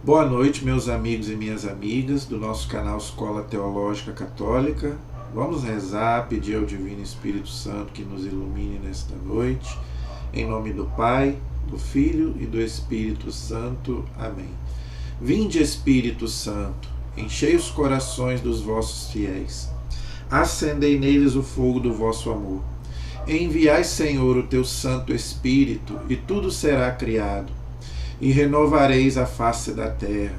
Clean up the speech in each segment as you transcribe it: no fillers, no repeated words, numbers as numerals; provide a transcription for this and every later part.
Boa noite, meus amigos e minhas amigas do nosso canal Escola Teológica Católica. Vamos rezar, pedir ao Divino Espírito Santo que nos ilumine nesta noite. Em nome do Pai, do Filho e do Espírito Santo. Amém. Vinde, Espírito Santo, enchei os corações dos vossos fiéis. Acendei neles o fogo do vosso amor. Enviai, Senhor, o teu Santo Espírito, e tudo será criado, e renovareis a face da terra.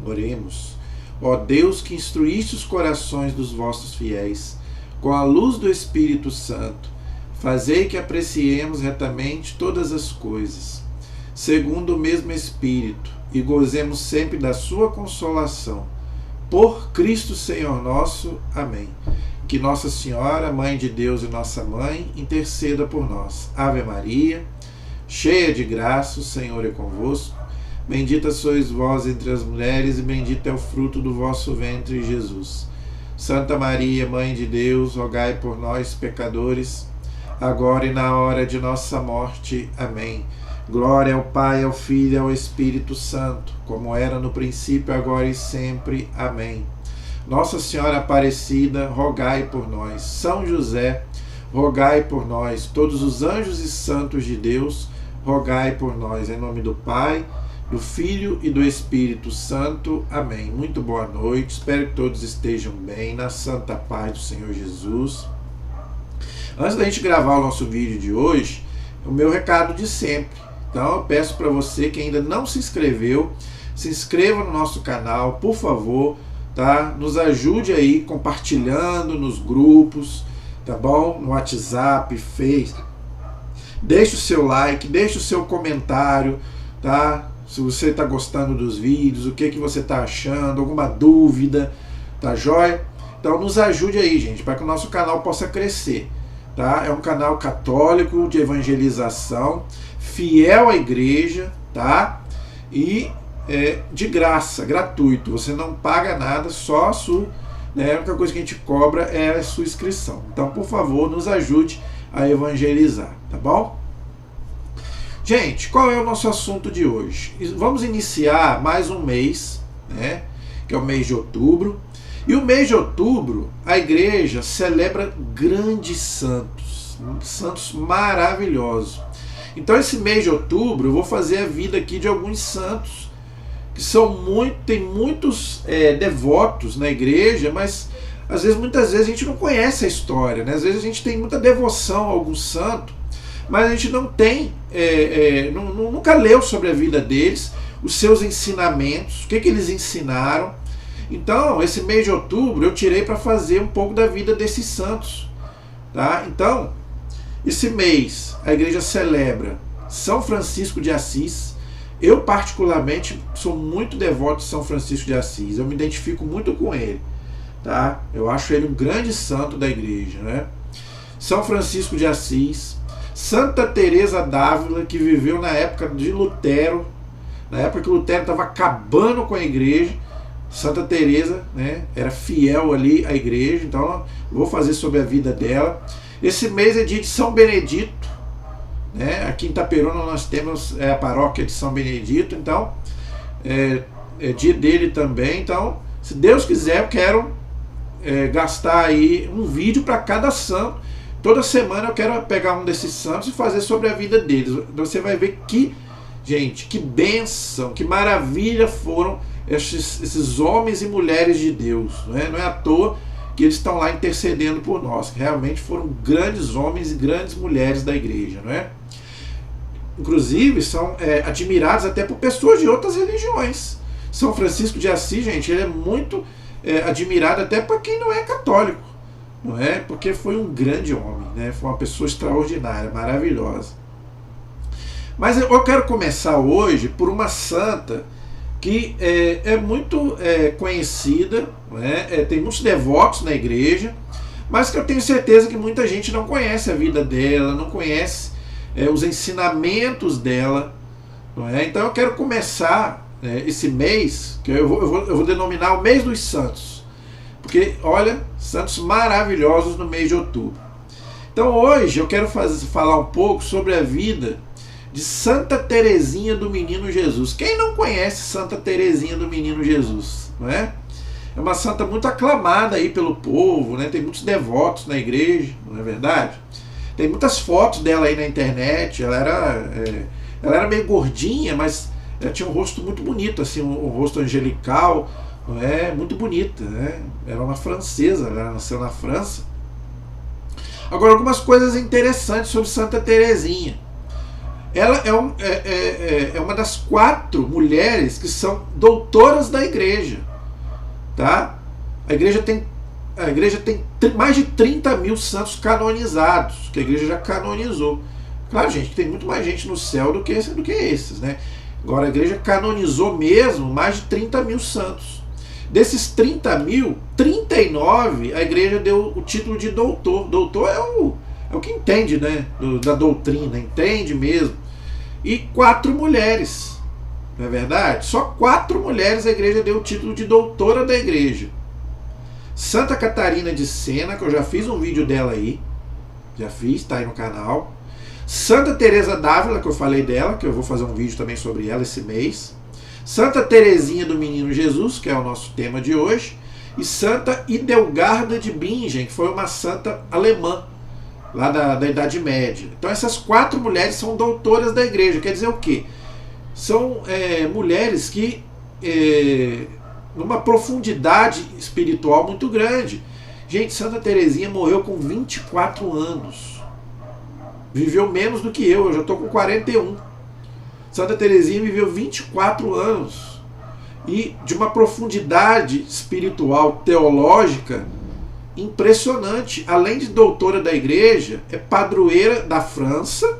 Oremos. Ó Deus, que instruíste os corações dos vossos fiéis, com a luz do Espírito Santo, fazei que apreciemos retamente todas as coisas, segundo o mesmo Espírito, e gozemos sempre da sua consolação. Por Cristo Senhor nosso. Amém. Que Nossa Senhora, Mãe de Deus e nossa Mãe, interceda por nós. Ave Maria, cheia de graça, o Senhor é convosco. Bendita sois vós entre as mulheres, e bendito é o fruto do vosso ventre, Jesus. Santa Maria, Mãe de Deus, rogai por nós, pecadores, agora e na hora de nossa morte. Amém. Glória ao Pai, ao Filho e ao Espírito Santo, como era no princípio, agora e sempre. Amém. Nossa Senhora Aparecida, rogai por nós. São José, rogai por nós. Todos os anjos e santos de Deus, rogai por nós. Em nome do Pai, do Filho e do Espírito Santo. Amém. Muito boa noite. Espero que todos estejam bem, na santa paz do Senhor Jesus. Antes da gente gravar o nosso vídeo de hoje, o meu recado de sempre. Então eu peço para você que ainda não se inscreveu, se inscreva no nosso canal, por favor, tá? Nos ajude aí compartilhando nos grupos, tá bom? No WhatsApp, Facebook. Deixe o seu like, deixe o seu comentário, tá? Se você está gostando dos vídeos, o que você está achando, alguma dúvida, tá joia? Então nos ajude aí, gente, para que o nosso canal possa crescer, tá? É um canal católico de evangelização, fiel à igreja, tá? E de graça, gratuito. Você não paga nada, só a sua, né? A única coisa que a gente cobra é a sua inscrição. Então, por favor, nos ajude a evangelizar, tá bom? Gente, qual é o nosso assunto de hoje? Vamos iniciar mais um mês, né? Que é o mês de outubro. E o mês de outubro, a igreja celebra grandes santos, santos maravilhosos. Então, esse mês de outubro, eu vou fazer a vida aqui de alguns santos que tem muitos devotos na igreja, mas muitas vezes a gente não conhece a história, né? Às vezes a gente tem muita devoção a algum santo, mas a gente não tem, nunca leu sobre a vida deles, os seus ensinamentos, o que eles ensinaram. Então, esse mês de outubro eu tirei para fazer um pouco da vida desses santos, tá? Então, esse mês a igreja celebra São Francisco de Assis. Eu particularmente sou muito devoto de São Francisco de Assis, eu me identifico muito com ele, tá? Eu acho ele um grande santo da igreja, né? São Francisco de Assis, Santa Teresa d'Ávila, que viveu na época de Lutero, na época que Lutero estava acabando com a igreja. Santa Teresa, né, era fiel ali à igreja, então eu vou fazer sobre a vida dela. Esse mês é dia de São Benedito, né? Aqui em Itaperuna nós temos a paróquia de São Benedito, então é dia dele também. Então, se Deus quiser, eu quero gastar aí um vídeo para cada santo. Toda semana eu quero pegar um desses santos e fazer sobre a vida deles. Você vai ver que, gente, que bênção, que maravilha foram esses homens e mulheres de Deus, né? Não é à toa que eles estão lá intercedendo por nós, que realmente foram grandes homens e grandes mulheres da igreja, não é? Inclusive são admirados até por pessoas de outras religiões. São Francisco de Assis, gente, ele é muito admirado até por quem não é católico, não é? Porque foi um grande homem, né? Foi uma pessoa extraordinária, maravilhosa. Mas eu quero começar hoje por uma santa que é muito conhecida, né? Tem muitos devotos na igreja, mas que eu tenho certeza que muita gente não conhece a vida dela, não conhece os ensinamentos dela, não é? Então eu quero começar esse mês, que eu vou denominar o mês dos santos, porque olha, santos maravilhosos no mês de outubro. Então hoje eu quero falar um pouco sobre a vida de Santa Teresinha do Menino Jesus. Quem não conhece Santa Teresinha do Menino Jesus, não é? É uma santa muito aclamada aí pelo povo, né? Tem muitos devotos na igreja, não é verdade? Tem muitas fotos dela aí na internet. Ela era meio gordinha, mas ela tinha um rosto muito bonito, assim, um rosto angelical, não é? Muito bonita, né? Ela é uma francesa, ela nasceu na França. Agora, algumas coisas interessantes sobre Santa Teresinha. Ela é uma das 4 mulheres que são doutoras da igreja. Tá? A igreja tem mais de 30 mil santos canonizados, que a igreja já canonizou. Claro, gente, tem muito mais gente no céu do que esses, né? Agora, a igreja canonizou mesmo mais de 30 mil santos. Desses 30 mil, 39 a igreja deu o título de doutor. Doutor é o que entende, né? Da doutrina, entende mesmo. E 4 mulheres. Não é verdade? Só 4 mulheres a igreja deu o título de doutora da igreja. Santa Catarina de Sena, que eu já fiz um vídeo dela aí. Já fiz, tá aí no canal. Santa Teresa d'Ávila, que eu falei dela, que eu vou fazer um vídeo também sobre ela esse mês. Santa Teresinha do Menino Jesus, que é o nosso tema de hoje. E Santa Idelgarda de Bingen, que foi uma santa alemã, lá da Idade Média. Então essas 4 mulheres são doutoras da igreja. Quer dizer o quê? São mulheres que, numa profundidade espiritual muito grande. Gente, Santa Teresinha morreu com 24 anos. Viveu menos do que eu já estou com 41. Santa Teresinha viveu 24 anos. E de uma profundidade espiritual, teológica, impressionante. Além de doutora da igreja, é padroeira da França,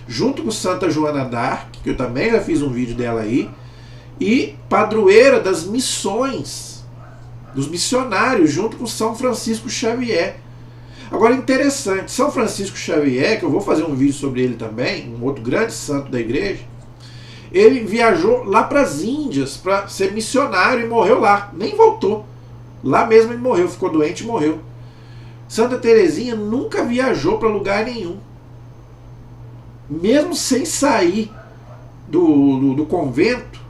junto com Santa Joana d'Arc, que eu também já fiz um vídeo dela aí, e padroeira das missões, dos missionários, junto com São Francisco Xavier. Agora, interessante, São Francisco Xavier, que eu vou fazer um vídeo sobre ele também, um outro grande santo da igreja, ele viajou lá para as Índias para ser missionário e morreu lá, nem voltou. Lá mesmo ele morreu, ficou doente e morreu. Santa Teresinha nunca viajou para lugar nenhum. Mesmo sem sair do convento,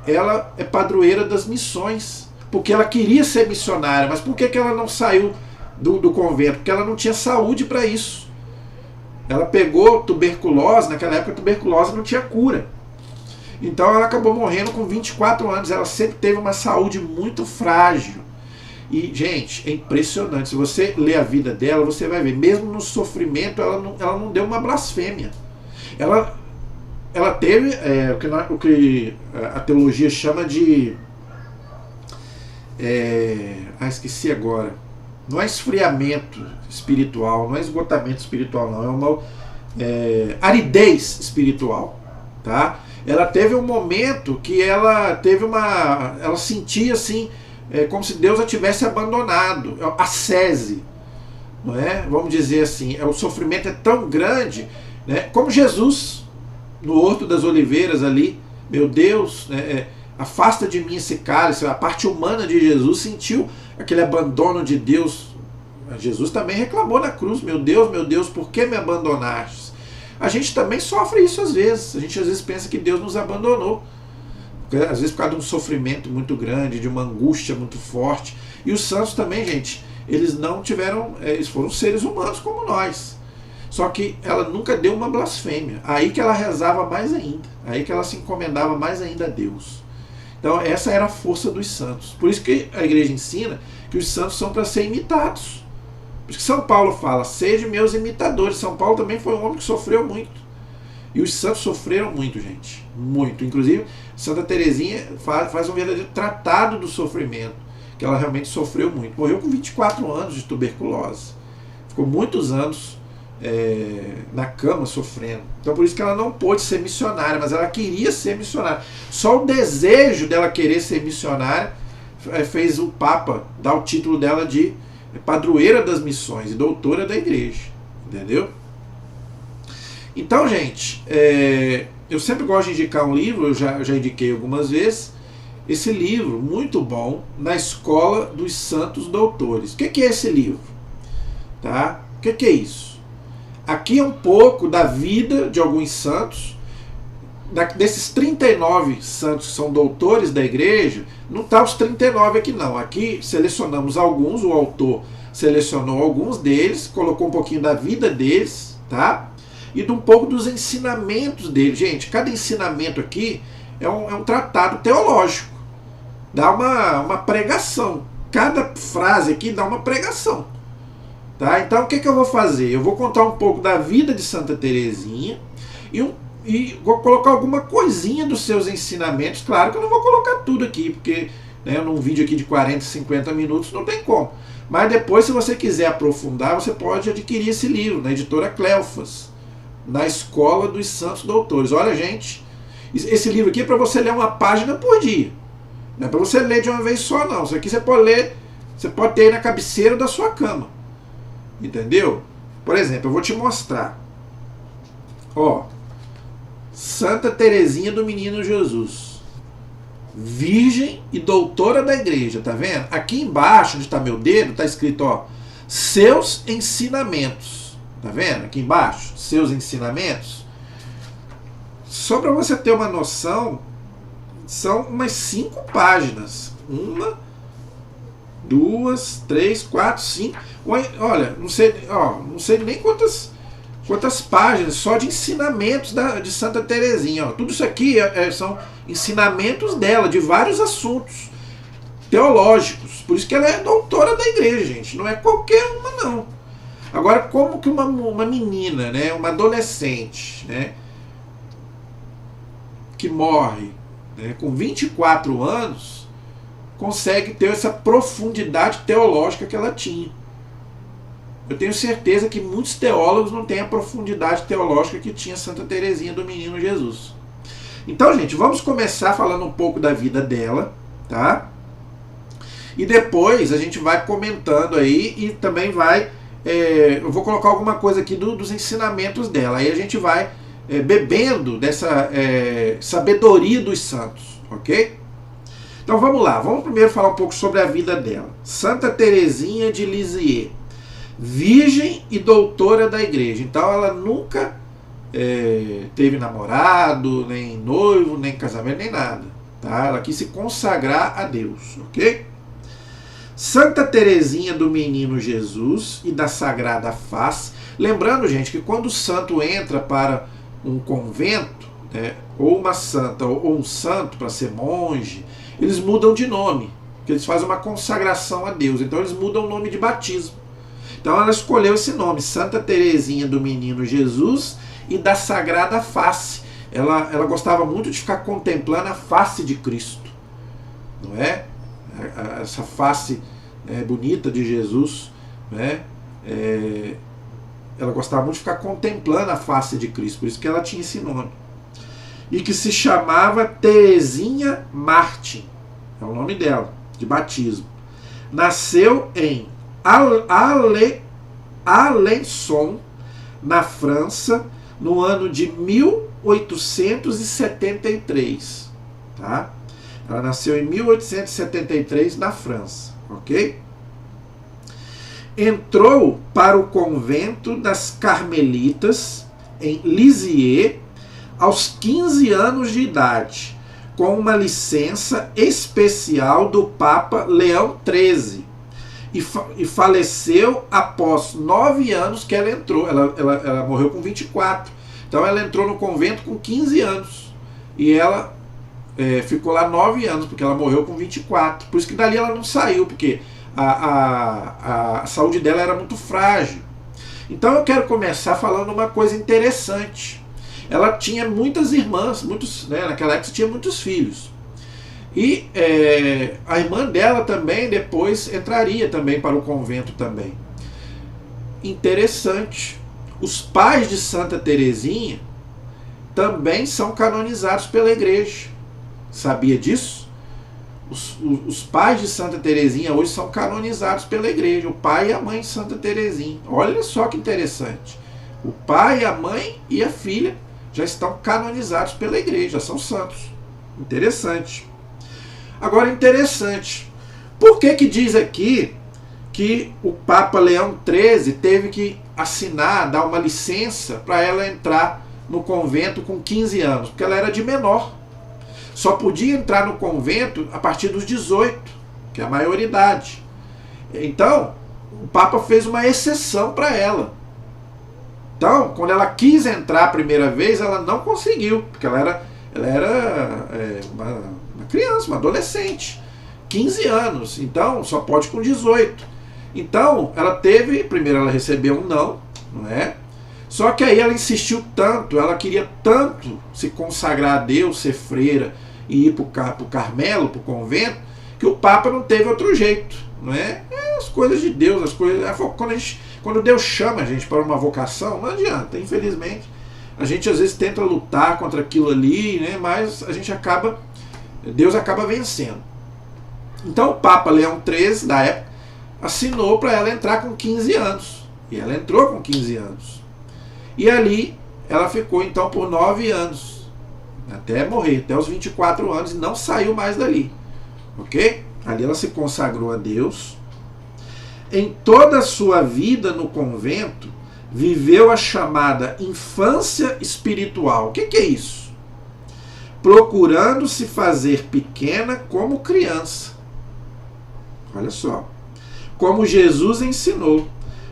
ela é padroeira das missões, porque ela queria ser missionária. Mas por que ela não saiu do convento? Porque ela não tinha saúde para isso. Ela pegou tuberculose, naquela época a tuberculose não tinha cura. Então ela acabou morrendo com 24 anos. Ela sempre teve uma saúde muito frágil. E, gente, é impressionante. Se você ler a vida dela, você vai ver, mesmo no sofrimento, ela não deu uma blasfêmia. Ela teve o que a teologia chama de... esqueci agora. Não é esfriamento espiritual, não é esgotamento espiritual, não. É uma aridez espiritual. Tá? Ela teve um momento que ela sentia assim, como se Deus a tivesse abandonado. Ascese. Não é? Vamos dizer assim, o sofrimento é tão grande, né? Como Jesus no Horto das Oliveiras ali, meu Deus, afasta de mim esse cálice. A parte humana de Jesus sentiu aquele abandono de Deus. Jesus também reclamou na cruz, meu Deus, por que me abandonaste? A gente também sofre isso às vezes. A gente às vezes pensa que Deus nos abandonou, às vezes por causa de um sofrimento muito grande, de uma angústia muito forte. E os santos também, gente, eles não tiveram, eles foram seres humanos como nós. Só que ela nunca deu uma blasfêmia. Aí que ela rezava mais ainda. Aí que ela se encomendava mais ainda a Deus. Então essa era a força dos santos. Por isso que a igreja ensina que os santos são para ser imitados. Por isso que São Paulo fala, sejam meus imitadores. São Paulo também foi um homem que sofreu muito. E os santos sofreram muito, gente. Muito. Inclusive, Santa Teresinha faz um verdadeiro tratado do sofrimento. Que ela realmente sofreu muito. Morreu com 24 anos de tuberculose. Ficou muitos anos na cama sofrendo. Então por isso que ela não pôde ser missionária, mas ela queria ser missionária. Só o desejo dela querer ser missionária fez o Papa dar o título dela de padroeira das missões e doutora da igreja. Entendeu? Então, gente, eu sempre gosto de indicar um livro, eu já indiquei algumas vezes, esse livro muito bom, Na Escola dos Santos Doutores. O que é esse livro? Tá? O que é isso? Aqui é um pouco da vida de alguns santos, desses 39 santos que são doutores da igreja, não está os 39 aqui não. Aqui selecionamos alguns, o autor selecionou alguns deles, colocou um pouquinho da vida deles, tá? E de um pouco dos ensinamentos deles. Gente, cada ensinamento aqui é um tratado teológico. Dá uma pregação. Cada frase aqui dá uma pregação. Tá? Então o que eu vou fazer? Eu vou contar um pouco da vida de Santa Teresinha e vou colocar alguma coisinha dos seus ensinamentos. Claro que eu não vou colocar tudo aqui, porque num vídeo aqui de 40, 50 minutos não tem como. Mas depois, se você quiser aprofundar, você pode adquirir esse livro na editora Cleofas, na Escola dos Santos Doutores. Olha, gente, esse livro aqui é para você ler uma página por dia. Não é para você ler de uma vez só, não. Isso aqui você pode ler, você pode ter aí na cabeceira da sua cama. Entendeu? Por exemplo, eu vou te mostrar. Ó, Santa Teresinha do Menino Jesus, virgem e doutora da igreja, tá vendo? Aqui embaixo, onde está meu dedo, tá escrito, ó, seus ensinamentos. Tá vendo? Aqui embaixo, seus ensinamentos. Só para você ter uma noção, são umas 5 páginas. 1, 2, 3, 4, 5. Olha, não sei nem quantas páginas só de ensinamentos de Santa Teresinha. Ó. Tudo isso aqui são ensinamentos dela, de vários assuntos teológicos. Por isso que ela é doutora da igreja, gente. Não é qualquer uma, não. Agora, como que uma menina, né, uma adolescente, né, que morre, né, com 24 anos, consegue ter essa profundidade teológica que ela tinha? Eu tenho certeza que muitos teólogos não têm a profundidade teológica que tinha Santa Teresinha do Menino Jesus. Então, gente, vamos começar falando um pouco da vida dela, tá? E depois a gente vai comentando aí e também vai... eu vou colocar alguma coisa aqui dos ensinamentos dela. Aí a gente vai bebendo dessa sabedoria dos santos, ok? Então vamos lá, vamos primeiro falar um pouco sobre a vida dela. Santa Teresinha de Lisieux, virgem e doutora da igreja. Então ela nunca teve namorado, nem noivo, nem casamento, nem nada. Tá? Ela quis se consagrar a Deus, ok? Santa Teresinha do Menino Jesus e da Sagrada Face. Lembrando, gente, que quando o santo entra para um convento, né, ou uma santa ou um santo para ser monge, eles mudam de nome, porque eles fazem uma consagração a Deus. Então eles mudam o nome de batismo. Então ela escolheu esse nome, Santa Teresinha do Menino Jesus e da Sagrada Face. Ela gostava muito de ficar contemplando a face de Cristo, não é? Essa face bonita de Jesus, né? Ela gostava muito de ficar contemplando a face de Cristo, por isso que ela tinha esse nome. E que se chamava Teresinha Martin, é o nome dela, de batismo. Nasceu em Alençon, na França, no ano de 1873. Tá? Ela nasceu em 1873 na França, ok? Entrou para o convento das Carmelitas em Lisieux aos 15 anos de idade, com uma licença especial do Papa Leão XIII, e faleceu após 9 anos que ela entrou. Ela morreu com 24. Então ela entrou no convento com 15 anos e ela ficou lá 9 anos, porque ela morreu com 24. Por isso que dali ela não saiu, porque a saúde dela era muito frágil. Então eu quero começar falando uma coisa interessante. Ela tinha muitas irmãs, naquela época tinha muitos filhos. E a irmã dela também depois entraria também para o convento também. Interessante. Os pais de Santa Teresinha também são canonizados pela igreja. Sabia disso? Os pais de Santa Teresinha hoje são canonizados pela igreja. O pai e a mãe de Santa Teresinha. Olha só que interessante. O pai, a mãe e a filha já estão canonizados pela igreja, já são santos. Interessante. Agora, interessante. Por que diz aqui que o Papa Leão XIII teve que assinar, dar uma licença para ela entrar no convento com 15 anos, porque ela era de menor. Só podia entrar no convento a partir dos 18, que é a maioridade. Então, o Papa fez uma exceção para ela. Então, quando ela quis entrar a primeira vez, ela não conseguiu, porque ela era uma criança, uma adolescente, 15 anos, então só pode com 18. Então, ela teve, primeiro ela recebeu um não é? Só que aí ela insistiu tanto, ela queria tanto se consagrar a Deus, ser freira e ir para o Carmelo, para o convento, que o Papa não teve outro jeito, não é? As coisas de Deus, as coisas. Quando Deus chama a gente para uma vocação, não adianta, infelizmente. A gente às vezes tenta lutar contra aquilo ali, né? Mas a gente Deus acaba vencendo. Então o Papa Leão XIII, da época, assinou para ela entrar com 15 anos. E ela entrou com 15 anos. E ali ela ficou então por 9 anos, até morrer, até os 24 anos, e não saiu mais dali. Ok? Ali ela se consagrou a Deus. Em toda a sua vida no convento, viveu a chamada infância espiritual. O que é isso? Procurando se fazer pequena como criança. Olha só. Como Jesus ensinou,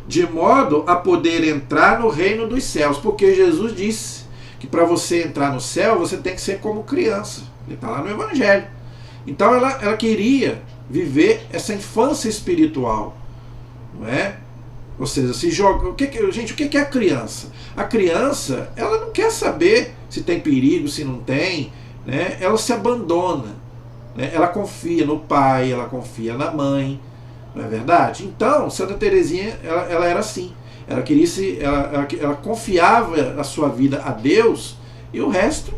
de modo a poder entrar no reino dos céus. Porque Jesus disse que para você entrar no céu, você tem que ser como criança. Ele está lá no Evangelho. Então ela queria viver essa infância espiritual. Não é? Ou seja, se joga. Gente, o que é a criança? A criança, ela não quer saber se tem perigo, se não tem. Né? Ela se abandona. Né? Ela confia no pai, ela confia na mãe. Não é verdade? Então, Santa Teresinha, ela era assim. Ela queria ela confiava a sua vida a Deus e o resto,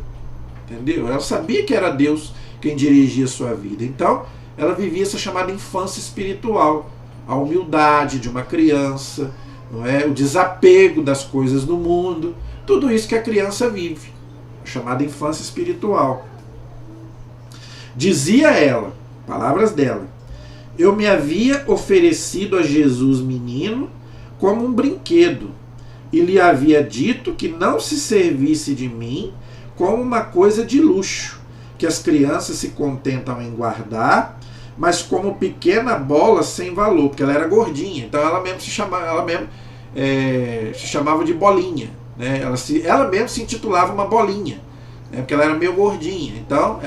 entendeu? Ela sabia que era Deus quem dirigia a sua vida. Então, ela vivia essa chamada infância espiritual, a humildade de uma criança, não é? O desapego das coisas do mundo, tudo isso que a criança vive, a chamada infância espiritual. Dizia ela, palavras dela: eu me havia oferecido a Jesus menino como um brinquedo, e lhe havia dito que não se servisse de mim como uma coisa de luxo, que as crianças se contentam em guardar, mas como pequena bola sem valor, porque ela era gordinha, então ela mesmo se chamava de bolinha, né? Ela mesmo se intitulava uma bolinha, né? Porque ela era meio gordinha. Então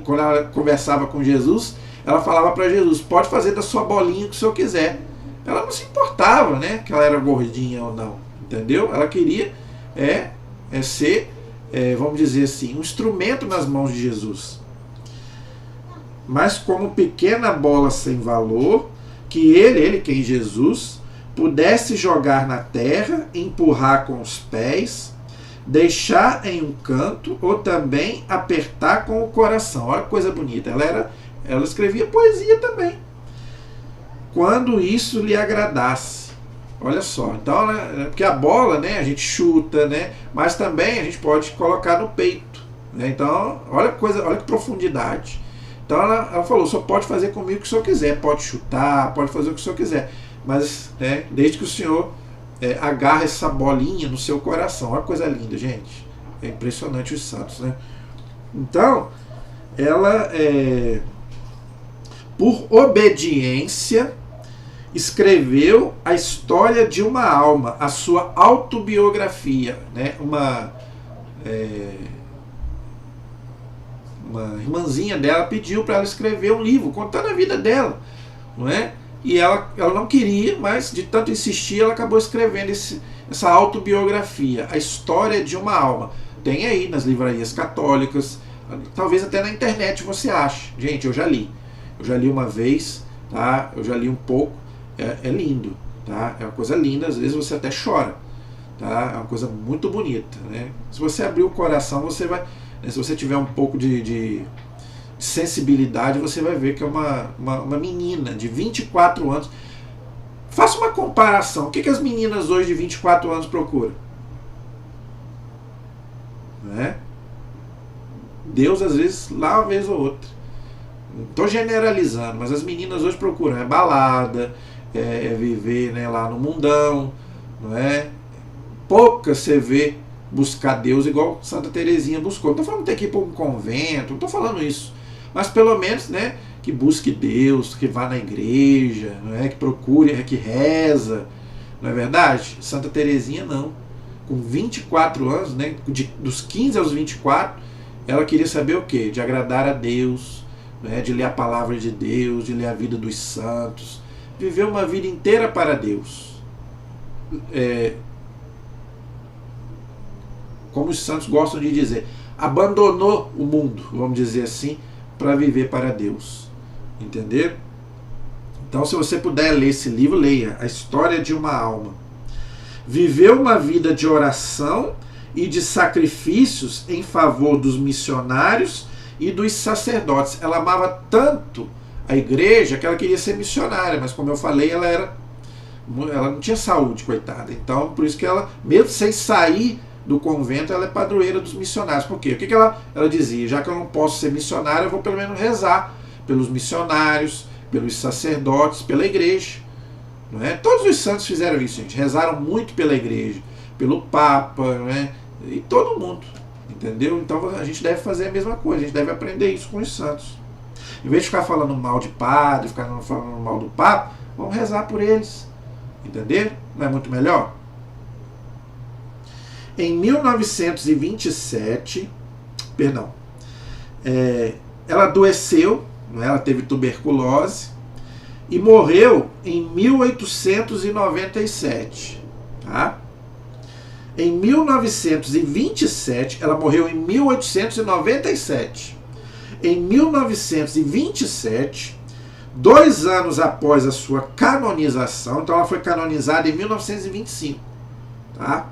quando ela conversava com Jesus, ela falava para Jesus: pode fazer da sua bolinha o que o senhor quiser. Ela não se importava, né, que ela era gordinha ou não, entendeu? Ela queria ser, vamos dizer assim, um instrumento nas mãos de Jesus. Mas como pequena bola sem valor, que ele, quem Jesus, pudesse jogar na terra, empurrar com os pés, deixar em um canto ou também apertar com o coração. Olha que coisa bonita. Ela escrevia poesia também, quando isso lhe agradasse. Olha só, então, né, porque a bola, né, a gente chuta, né, mas também a gente pode colocar no peito, né? Então, olha que profundidade. Então ela falou: só pode fazer comigo o que o senhor quiser, pode chutar, pode fazer o que o senhor quiser, mas, né, desde que o senhor agarre essa bolinha no seu coração. Olha que coisa linda, gente. É impressionante os santos, né? Então, ela, por obediência, escreveu a história de uma alma, a sua autobiografia, né? Uma irmãzinha dela pediu para ela escrever um livro contando a vida dela, não é? E ela não queria, mas de tanto insistir, ela acabou escrevendo essa autobiografia, a história de uma alma. Tem aí nas livrarias católicas, talvez até na internet você ache. Gente, eu já li uma vez, tá? Eu já li um pouco. É lindo, tá? É uma coisa linda, às vezes você até chora, tá? É uma coisa muito bonita, né? Se você abrir o coração, você vai, né, se você tiver um pouco de sensibilidade, você vai ver que é uma menina de 24 anos. Faça uma comparação. O que as meninas hoje de 24 anos procuram? Né? Deus, às vezes, lá uma vez ou outra. Não estou generalizando, mas as meninas hoje procuram balada, viver, né, lá no mundão, não é? Poucas você vê buscar Deus igual Santa Teresinha buscou. Não estou falando que tem que ir para um convento, não estou falando isso. Mas pelo menos, né, que busque Deus, que vá na igreja, não é? Que procure, que reza. Não é verdade? Santa Teresinha não. Com 24 anos, né, dos 15 aos 24, ela queria saber o quê? De agradar a Deus, né, de ler a palavra de Deus, de ler a vida dos santos. Viver uma vida inteira para Deus. Como os santos gostam de dizer, abandonou o mundo, vamos dizer assim, para viver para Deus. Entenderam? Então, se você puder ler esse livro, leia A História de uma Alma. Viveu uma vida de oração e de sacrifícios em favor dos missionários e dos sacerdotes. Ela amava tanto a igreja que ela queria ser missionária, mas como eu falei, ela não tinha saúde, coitada. Então, por isso que ela, mesmo sem sair do convento, ela é padroeira dos missionários. Por quê? O que ela dizia? Já que eu não posso ser missionária, eu vou pelo menos rezar pelos missionários, pelos sacerdotes, pela igreja. Não é? Todos os santos fizeram isso, gente. Rezaram muito pela igreja, pelo Papa, não é? E todo mundo. Entendeu? Então a gente deve fazer a mesma coisa, a gente deve aprender isso com os santos. Em vez de ficar falando mal de padre, ficar falando mal do Papa, vamos rezar por eles. Entendeu? Não é muito melhor? Em 1927, ela adoeceu, ela teve tuberculose e morreu em 1897. Tá? Em 1927, ela morreu em 1897. Em 1927, 2 anos após a sua canonização, então ela foi canonizada em 1925, tá?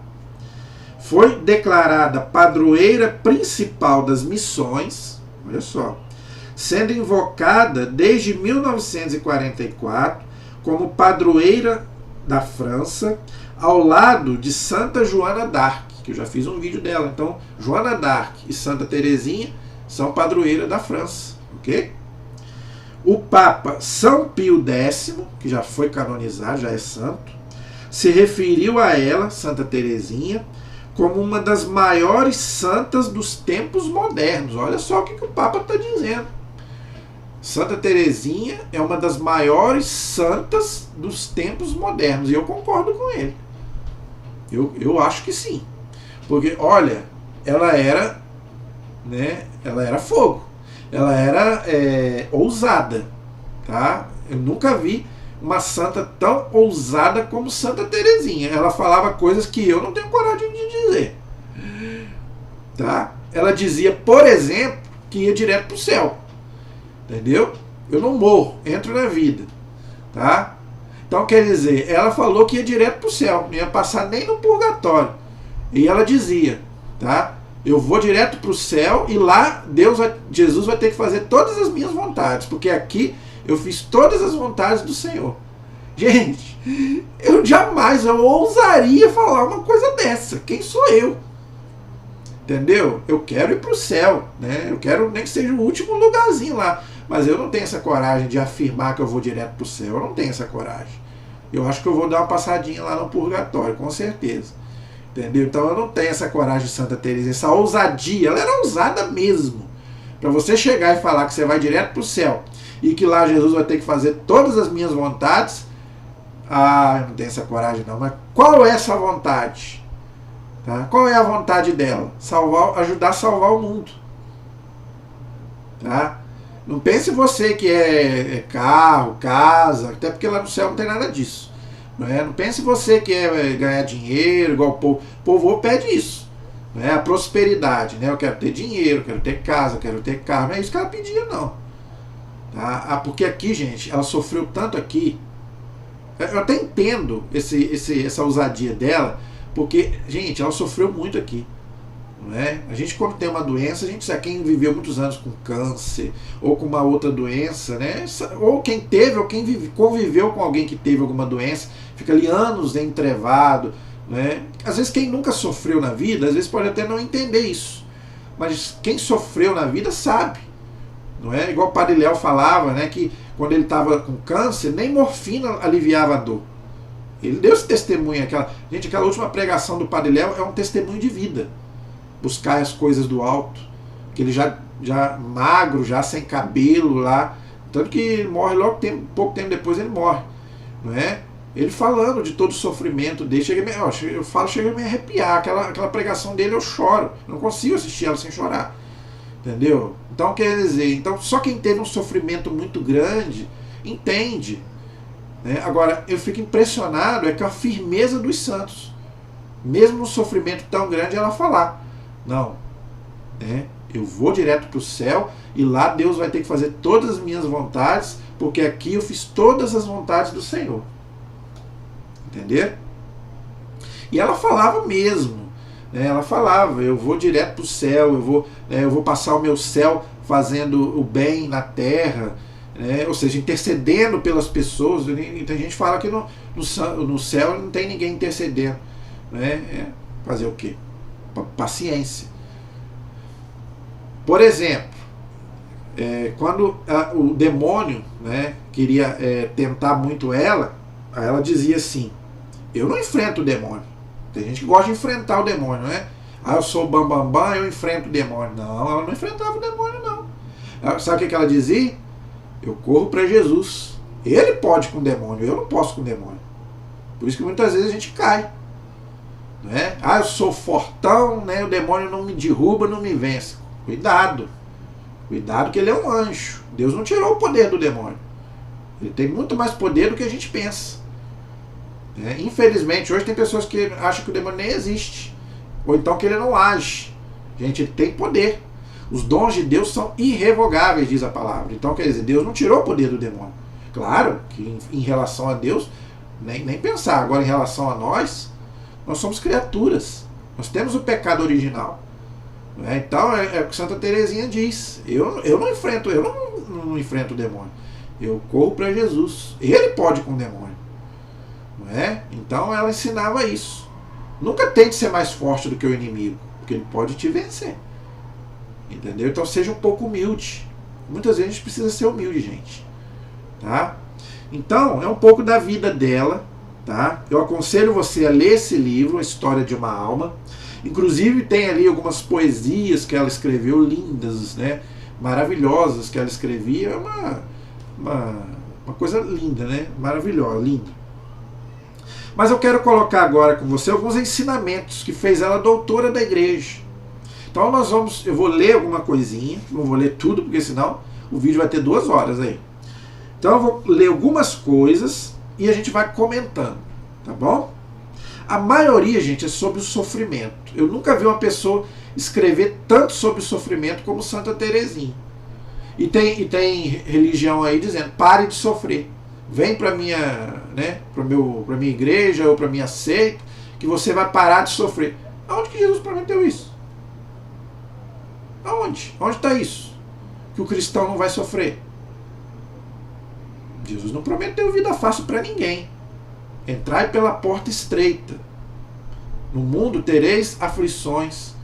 Foi declarada padroeira principal das missões, olha só, sendo invocada desde 1944 como padroeira da França, ao lado de Santa Joana d'Arc, que eu já fiz um vídeo dela. Então, Joana d'Arc e Santa Teresinha são padroeiras da França, ok? O Papa São Pio X, que já foi canonizado, já é santo, se referiu a ela, Santa Teresinha, como uma das maiores santas dos tempos modernos. Olha só o que o Papa está dizendo. Santa Teresinha é uma das maiores santas dos tempos modernos. E eu concordo com ele. Eu acho que sim. Porque, olha, ela era fogo. Ela era ousada. Tá? Eu nunca vi uma santa tão ousada como Santa Teresinha. Ela falava coisas que eu não tenho coragem de dizer. Tá? Ela dizia, por exemplo, que ia direto para o céu. Entendeu? Eu não morro, entro na vida. Tá? Então, quer dizer, ela falou que ia direto para o céu, não ia passar nem no purgatório. E ela dizia, tá? Eu vou direto para o céu e lá Jesus vai ter que fazer todas as minhas vontades, porque aqui eu fiz todas as vontades do Senhor. Gente, eu ousaria falar uma coisa dessa. Quem sou eu? Entendeu? Eu quero ir para o céu, né? Eu quero nem que seja o último lugarzinho lá. Mas eu não tenho essa coragem de afirmar que eu vou direto para o céu. Eu não tenho essa coragem. Eu acho que eu vou dar uma passadinha lá no purgatório, com certeza. Entendeu? Então eu não tenho essa coragem de Santa Teresa, essa ousadia. Ela era ousada mesmo. Para você chegar e falar que você vai direto para o céu e que lá Jesus vai ter que fazer todas as minhas vontades. Ah, eu não tenho essa coragem não. Mas qual é essa vontade? Tá? Qual é a vontade dela? Ajudar a salvar o mundo. Tá? Não pense você que é carro, casa, até porque lá no céu não tem nada disso. Não pense você que é ganhar dinheiro, igual o povo. O povo pede isso. A prosperidade. Né? Eu quero ter dinheiro, quero ter casa, quero ter carro. Não é isso que ela pedia, não. Tá? Porque aqui, gente, ela sofreu tanto aqui. Eu até entendo essa ousadia dela, porque, gente, ela sofreu muito aqui. Não é? A gente, quando tem uma doença, a gente sabe quem viveu muitos anos com câncer ou com uma outra doença, né? Ou quem teve, ou quem conviveu com alguém que teve alguma doença, fica ali anos entrevado. Né? Às vezes quem nunca sofreu na vida, às vezes pode até não entender isso. Mas quem sofreu na vida sabe. Não é? Igual o Padre Léo falava, né, que quando ele estava com câncer, nem morfina aliviava a dor. Ele deu esse testemunho. Aquela última pregação do Padre Léo é um testemunho de vida. Buscar as coisas do alto. Que ele já magro, já sem cabelo lá. Tanto que ele morre logo, pouco tempo depois ele morre. Não é? Ele falando de todo o sofrimento dele. Chega a me arrepiar. Aquela pregação dele eu choro. Não consigo assistir ela sem chorar. Entendeu? Então quer dizer, só quem teve um sofrimento muito grande entende. Né? Agora, eu fico impressionado com a firmeza dos santos. Mesmo num sofrimento tão grande, ela falar: não, eu vou direto para o céu e lá Deus vai ter que fazer todas as minhas vontades, porque aqui eu fiz todas as vontades do Senhor. Entendeu? E ela falava mesmo. Né? Ela falava: eu vou direto para o céu, eu vou passar o meu céu fazendo o bem na terra. Ou seja, intercedendo pelas pessoas. Tem gente que fala que no céu não tem ninguém intercedendo. Fazer o quê? Paciência. Por exemplo, quando o demônio queria tentar muito ela dizia assim: eu não enfrento o demônio. Tem gente que gosta de enfrentar o demônio, né? Eu sou o bambambam, eu enfrento o demônio. Não, ela não enfrentava o demônio, não. Sabe o que ela dizia? Eu corro para Jesus. Ele pode com o demônio, eu não posso com o demônio. Por isso que muitas vezes a gente cai. Eu sou fortão, o demônio não me derruba, não me vence. Cuidado. Cuidado que ele é um anjo. Deus não tirou o poder do demônio. Ele tem muito mais poder do que a gente pensa. Infelizmente, hoje tem pessoas que acham que o demônio nem existe. Ou então que ele não age. Gente, ele tem poder. Os dons de Deus são irrevogáveis, diz a palavra. Então, quer dizer, Deus não tirou o poder do demônio. Claro que em relação a Deus, nem pensar. Agora, em relação a nós somos criaturas. Nós temos o pecado original. Então, é o que Santa Teresinha diz. Eu não enfrento o demônio. Eu corro para Jesus. Ele pode com o demônio. Então, ela ensinava isso. Nunca tente ser mais forte do que o inimigo, porque ele pode te vencer. Entendeu? Então seja um pouco humilde. Muitas vezes a gente precisa ser humilde, gente. Tá? Então, é um pouco da vida dela. Tá? Eu aconselho você a ler esse livro, A História de uma Alma. Inclusive tem ali algumas poesias que ela escreveu, lindas, maravilhosas que ela escrevia. É uma coisa linda, maravilhosa, linda. Mas eu quero colocar agora com você alguns ensinamentos que fez ela doutora da igreja. Então eu vou ler alguma coisinha, não vou ler tudo, porque senão o vídeo vai ter 2 horas aí. Então eu vou ler algumas coisas e a gente vai comentando, tá bom? A maioria, gente, é sobre o sofrimento. Eu nunca vi uma pessoa escrever tanto sobre o sofrimento como Santa Teresinha. E tem religião aí dizendo: pare de sofrer. Vem para minha igreja ou para minha seita, que você vai parar de sofrer. Aonde que Jesus prometeu isso? Aonde? Onde está isso? Que o cristão não vai sofrer? Jesus não prometeu vida fácil para ninguém. Entrai pela porta estreita. No mundo tereis aflições.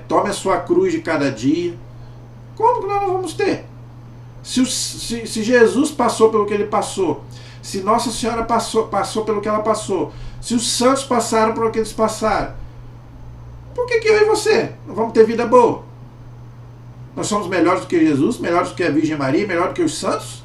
Tome a sua cruz de cada dia. Como que nós não vamos ter? Se Jesus passou pelo que ele passou, se Nossa Senhora passou pelo que ela passou, se os santos passaram pelo que eles passaram, por que eu e você não vamos ter vida boa? Nós somos melhores do que Jesus, melhores do que a Virgem Maria, melhores do que os santos?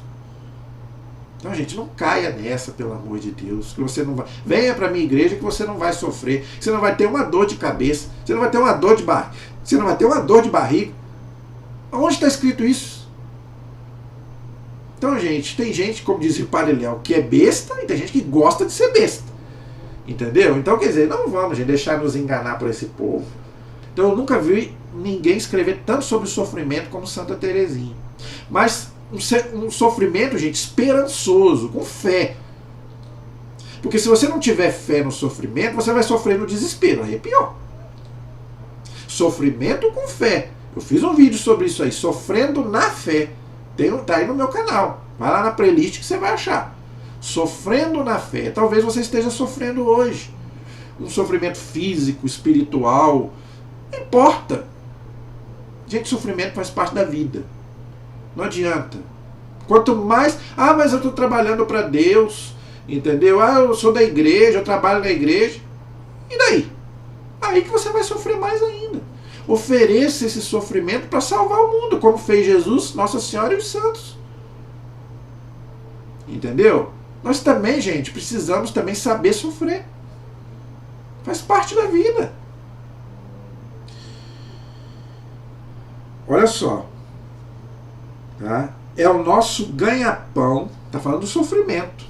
Então, gente, não caia nessa, pelo amor de Deus. Que você não vai. Venha para a minha igreja que você não vai sofrer. Você não vai ter uma dor de cabeça. Você não vai ter uma dor de barriga. Você não vai ter uma dor de barriga. Onde está escrito isso? Então, gente, tem gente, como diz o Padre Léo, que é besta, e tem gente que gosta de ser besta. Entendeu? Então, quer dizer, não vamos, gente, deixar nos enganar por esse povo. Então, eu nunca vi ninguém escrever tanto sobre o sofrimento como Santa Teresinha. Mas um sofrimento, gente, esperançoso, com fé. Porque se você não tiver fé no sofrimento, você vai sofrer no desespero. Aí é pior. Sofrimento com fé. Eu fiz um vídeo sobre isso aí, sofrendo na fé. Tá aí no meu canal. Vai lá na playlist que você vai achar. Sofrendo na fé. Talvez você esteja sofrendo hoje. Um sofrimento físico, espiritual. Não importa. Gente, sofrimento faz parte da vida. Não adianta. Quanto mais... mas eu estou trabalhando para Deus. Entendeu? Ah, eu sou da igreja, eu trabalho na igreja. E daí? Aí que você vai sofrer mais ainda. Ofereça esse sofrimento para salvar o mundo, como fez Jesus, Nossa Senhora e os santos. Entendeu? Nós também, gente, precisamos também saber sofrer. Faz parte da vida. Olha só. Tá? É o nosso ganha-pão. Está falando do sofrimento.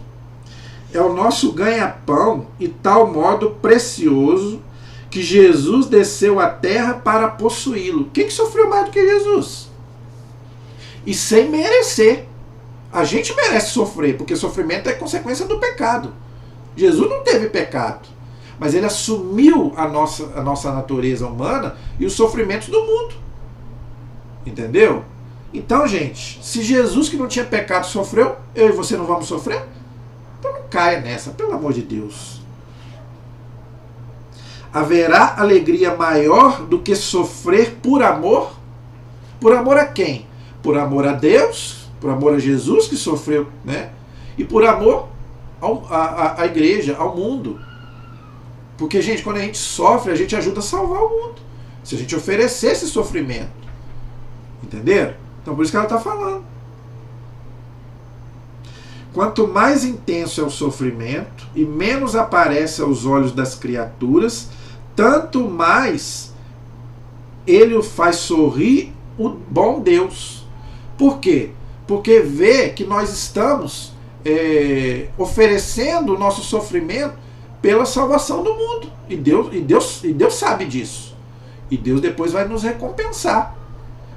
É o nosso ganha-pão e tal modo precioso que Jesus desceu à terra para possuí-lo. Quem que sofreu mais do que Jesus? E sem merecer. A gente merece sofrer, porque sofrimento é consequência do pecado. Jesus não teve pecado, mas ele assumiu a nossa natureza humana e os sofrimentos do mundo. Entendeu? Então, gente, se Jesus que não tinha pecado sofreu, eu e você não vamos sofrer? Então não caia nessa, pelo amor de Deus. Haverá alegria maior do que sofrer por amor? Por amor a quem? Por amor a Deus, por amor a Jesus que sofreu, né? E por amor à igreja, ao mundo. Porque, gente, quando a gente sofre, a gente ajuda a salvar o mundo. Se a gente oferecer esse sofrimento. Entenderam? Então por isso que ela está falando. Quanto mais intenso é o sofrimento e menos aparece aos olhos das criaturas, tanto mais ele o faz sorrir o bom Deus. Por quê? Porque vê que nós estamos oferecendo o nosso sofrimento pela salvação do mundo. E Deus sabe disso. E Deus depois vai nos recompensar.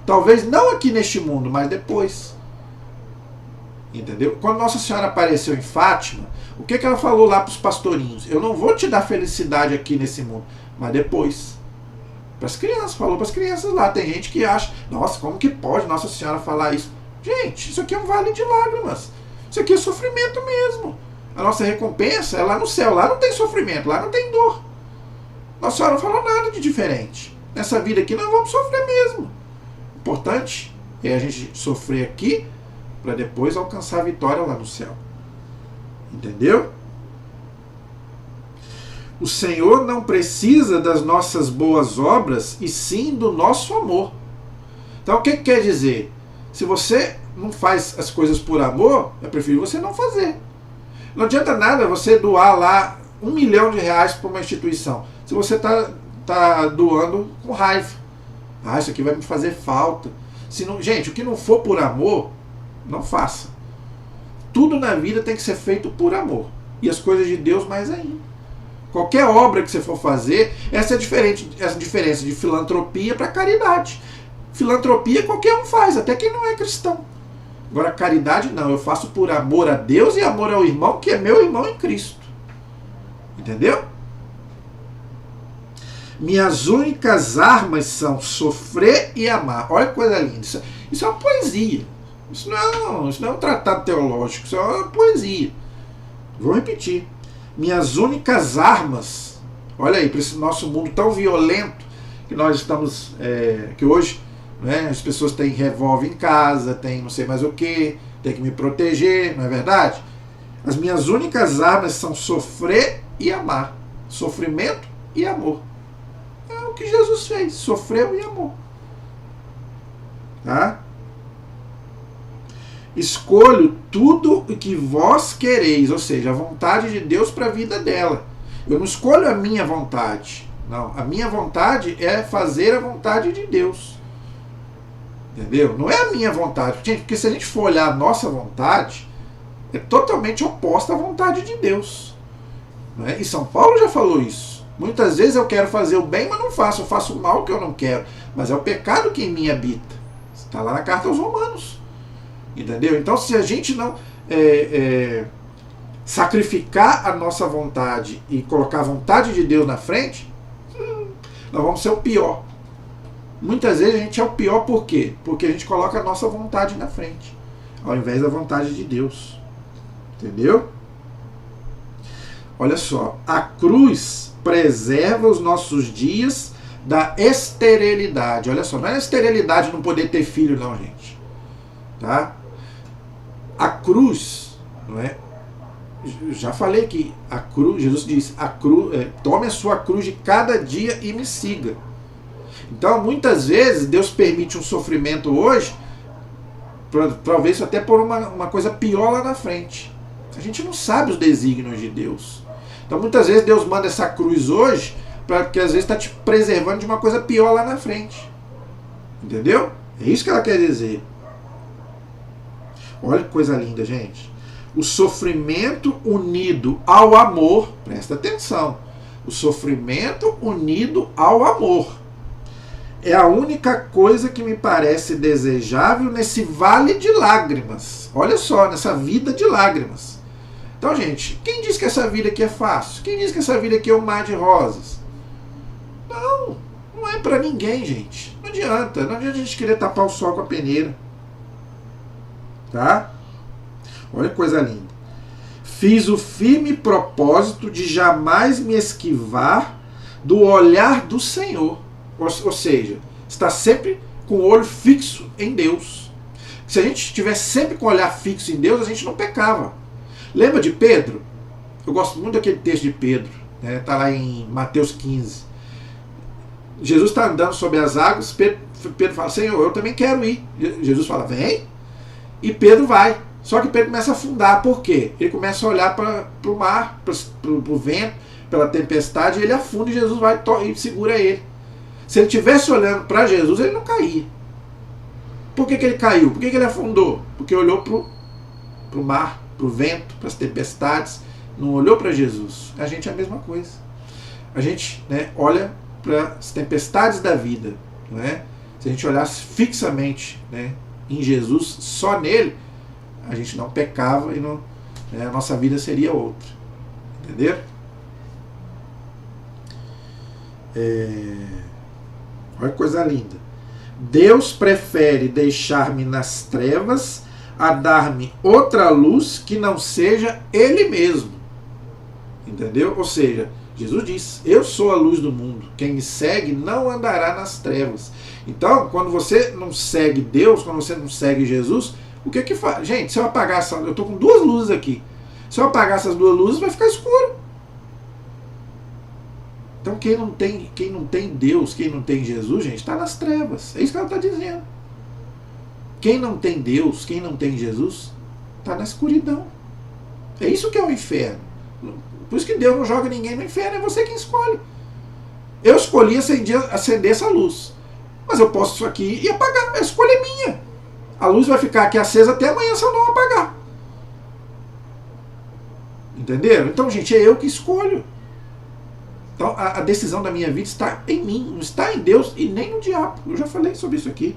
Talvez não aqui neste mundo, mas depois. Entendeu? Quando Nossa Senhora apareceu em Fátima, o que ela falou lá para os pastorinhos? Eu não vou te dar felicidade aqui nesse mundo, mas depois. Para as crianças, falou para as crianças lá. Tem gente que acha, nossa, como que pode Nossa Senhora falar isso? Gente, isso aqui é um vale de lágrimas. Isso aqui é sofrimento mesmo. A nossa recompensa é lá no céu. Lá não tem sofrimento, lá não tem dor. Nossa Senhora não falou nada de diferente. Nessa vida aqui nós vamos sofrer mesmo. O importante é a gente sofrer aqui para depois alcançar a vitória lá no céu. Entendeu? O Senhor não precisa das nossas boas obras, e sim do nosso amor. Então o que quer dizer? Se você não faz as coisas por amor, é preferível você não fazer. Não adianta nada você doar lá R$1 milhão para uma instituição, se você está doando com raiva. Ah, isso aqui vai me fazer falta. Se não, gente, o que não for por amor, não faça. Tudo na vida tem que ser feito por amor. E as coisas de Deus mais ainda. Qualquer obra que você for fazer, essa diferença de filantropia para caridade. Filantropia qualquer um faz, até quem não é cristão. Agora caridade não, eu faço por amor a Deus e amor ao irmão, que é meu irmão em Cristo. Entendeu? Minhas únicas armas são sofrer e amar. Olha que coisa linda. Isso é uma poesia. Isso não é um tratado teológico, isso é uma poesia. Vou repetir. Minhas únicas armas, olha aí, para esse nosso mundo tão violento que nós estamos, que hoje, né, as pessoas têm revólver em casa, tem não sei mais o que, tem que me proteger, não é verdade? As minhas únicas armas são sofrer e amar. Sofrimento e amor. É o que Jesus fez, sofreu e amou. Tá? Escolho tudo o que vós quereis, ou seja, a vontade de Deus para a vida dela. Eu não escolho a minha vontade. Não, a minha vontade é fazer a vontade de Deus. Entendeu? Não é a minha vontade. Gente, porque se a gente for olhar a nossa vontade, é totalmente oposta à vontade de Deus. Né? E São Paulo já falou isso. Muitas vezes eu quero fazer o bem, mas não faço. Eu faço o mal que eu não quero. Mas é o pecado que em mim habita. Está lá na carta aos Romanos. Entendeu? Então, se a gente não sacrificar a nossa vontade e colocar a vontade de Deus na frente, nós vamos ser o pior. Muitas vezes a gente é o pior por quê? Porque a gente coloca a nossa vontade na frente, ao invés da vontade de Deus. Entendeu? Olha só, a cruz preserva os nossos dias da esterilidade. Olha só, não é esterilidade não poder ter filho, não, gente. Tá? A cruz, não é? Já falei que a cruz, Jesus disse, tome a sua cruz de cada dia e me siga. Então, muitas vezes, Deus permite um sofrimento hoje, talvez até por uma coisa pior lá na frente. A gente não sabe os desígnios de Deus. Então, muitas vezes, Deus manda essa cruz hoje, porque às vezes está te preservando de uma coisa pior lá na frente. Entendeu? É isso que ela quer dizer. Olha que coisa linda, gente. O sofrimento unido ao amor, presta atenção, o sofrimento unido ao amor é a única coisa que me parece desejável nesse vale de lágrimas. Olha só, nessa vida de lágrimas. Então, gente, quem diz que essa vida aqui é fácil? Quem diz que essa vida aqui é um mar de rosas? Não, não é pra ninguém, gente. Não adianta a gente querer tapar o sol com a peneira. Tá? Olha que coisa linda. Fiz o firme propósito de jamais me esquivar do olhar do Senhor. Ou seja, está sempre com o olho fixo em Deus. Se a gente estivesse sempre com o olhar fixo em Deus, a gente não pecava. Lembra de Pedro? Eu gosto muito daquele texto de Pedro. Está lá em Mateus 15. Jesus está andando sobre as águas. Pedro fala, Senhor, eu também quero ir. Jesus fala, vem. E Pedro vai. Só que Pedro começa a afundar. Por quê? Ele começa a olhar para o mar, para o vento, pela tempestade, e ele afunda e Jesus vai e segura ele. Se ele estivesse olhando para Jesus, ele não caía. Por que ele caiu? Por que ele afundou? Porque olhou para o mar, para o vento, para as tempestades, não olhou para Jesus. A gente é a mesma coisa. A gente, né, olha para as tempestades da vida. Né? Se a gente olhasse fixamente, né, em Jesus, só nele, a gente não pecava e não, né, a nossa vida seria outra. Entendeu? Olha que coisa linda. Deus prefere deixar-me nas trevas a dar-me outra luz que não seja Ele mesmo. Entendeu? Ou seja, Jesus diz, eu sou a luz do mundo. Quem me segue não andará nas trevas. Então, quando você não segue Deus, quando você não segue Jesus, o que faz? Gente, se eu apagar essa... Eu estou com duas luzes aqui. Se eu apagar essas duas luzes, vai ficar escuro. Então, quem não tem Deus, quem não tem Jesus, gente, está nas trevas. É isso que ela está dizendo. Quem não tem Deus, quem não tem Jesus, está na escuridão. É isso que é o inferno. Por isso que Deus não joga ninguém no inferno, é você quem escolhe. Eu escolhi acender essa luz. Mas eu posso isso aqui e apagar. A escolha é minha. A luz vai ficar aqui acesa até amanhã se eu não apagar. Entenderam? Então, gente, é eu que escolho. Então, a decisão da minha vida está em mim, não está em Deus e nem no diabo. Eu já falei sobre isso aqui.